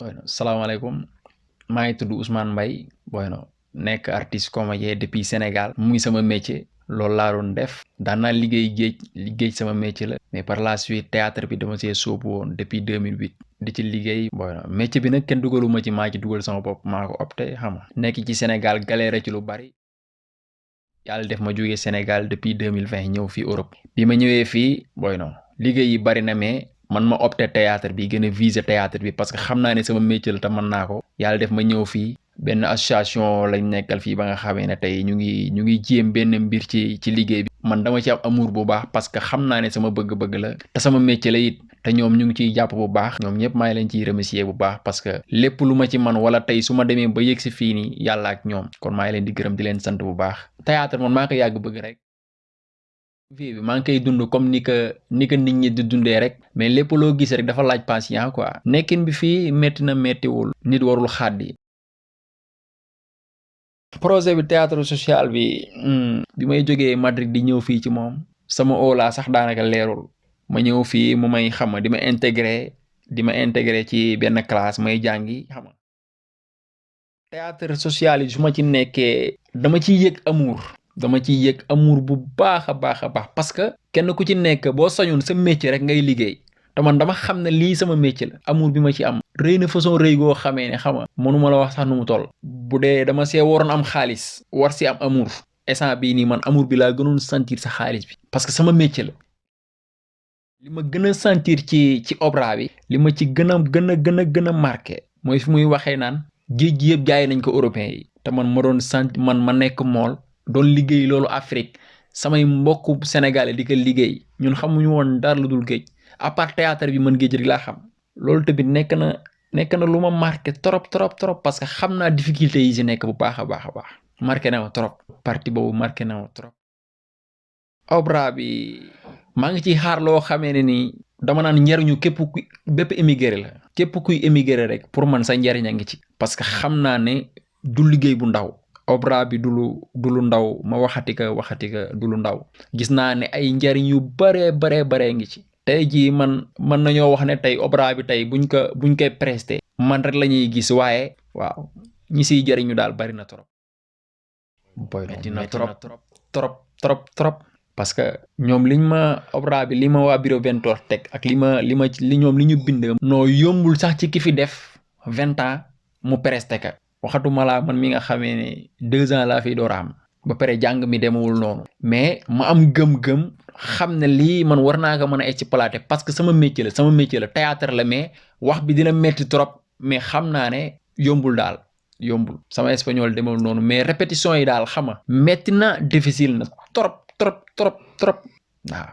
Bueno, salaamaaleykum maa ngi tudd Ousmane Mbaye bueno nekk artiste comédien depuis Sénégal muy sama métier loolu laa doon def daan naa liggéey géej sama métier la mais par la suite théâtre bi dama see sóobu woon depuis 2008 di ci liggéey bon métier bi nag kenn dugaluma ci maa ci dugal sama bopp maa ko opté xam nga nekk ci Sénégal galère ci lu bari yàlla def ma jógee Sénégal depuis 2020 ñëw fii Europe bi ma ñëwee fii bon liggéey yi bari na mais man ma opté théâtre bi gën a viser théâtre bi parce que xam naa ne sama métier la te mën naa ko yàlla def ma ñëw fii benn association lañ nekkal fii ba nga xamee ne tey ñu ngi jéem benn mbir ci liggéey bi man dama ci am amour bu baax parce que xam naa ne sama bëgg-bëgg la te sama métier la it te ñoom ñu ngi ciy jàpp bu baax ñoom ñëpp maa ngi leen ciy remercier bu baax parce que lépp lu ma ci man wala tey su ma demee ba yëg si fii nii yàlla ak ñoom kon maa ngi leen di gërëm di leen sant bu baax théâtre man maa ko yàgg bëgg rek vie bi maa ngi koy dund comme ni ko nit ñi di dundee rek mais lépp loo gis rek dafa laaj patient quoi nekkin bi fii métti na méttiwul nit warul xàddi projet bi théâtre social bi may jógee Madrid di ñëw fii ci moom sama oolaa sax daanaka leerul ma ñëw fii mu may xam di ma intégré ci benn classe may jàngi xam nga théâtre social yi su ma ci nekkee dama ciy yëg amour bu baax a baax a baax parce que kenn ku ci nekk boo sañoon sa métier rek ngay liggéey te man dama xam ne lii sama métier la amour bi ma ci am rëy na façon rëy goo xamee ne xam nga mënuma la wax sax nu mu toll bu dee dama see waroon am xaalis war si am amour instant bii nii man amour bi laa gënoon sentir sa xaalis bi parce que sama métier la li ma gën a sentir ci opéra bi li ma ci gën a marqué mooy fi muy waxee naan géej gi yëpp jaay nañ ko européens yi te man ma doon sant man ma nekk mool doon liggéey loolu Afrique samay mbokku sénégalais di ko liggéey ñun xamuñu woon dara lu dul géej à part théâtre bi man géej rek laa xam loolu tamit nekk na lu ma marqué trop parce que xam naa difficulté yi si nekk bu baax a baax a baax marqué na ma trop partie boobu marqué na ma trop. opéra bi maa ngi ciy xaar loo xamee ne nii dama naan njariñu bépp émigré la képp kuy émigré rek pour man sa njariñ a ngi ci parce que xam naa ne du liggéey bu ndaw. opéra bi du lu ndaw ma waxati ka du lu ndaw gis naa ne ay njariñ yu baree ngi ci tey jii man nañoo wax ne tey opéra bi tey buñ koy presté man rek la ñuy gis waaye waaw ñi siy jariñu daal bari na trop boy dina trop parce que ñoom opéra bi li ma waa bureau 24 teg ak ñoom li ñu bind noo yombul sax ci ki fi def 20 ans mu presté ka waxatuma laa man mi nga xamee ne 2 ans laa fiy door a am ba pare jàng mi demewul noonu mais ma am gëm-gëm xam ne lii man war naa ko mën a exploiter parce que sama métier la théâtre la mais wax bi dina metti trop mais xam naa ne yombul sama espagnol demewul noonu mais répétition yi daal xama metti na difficile na trop waaw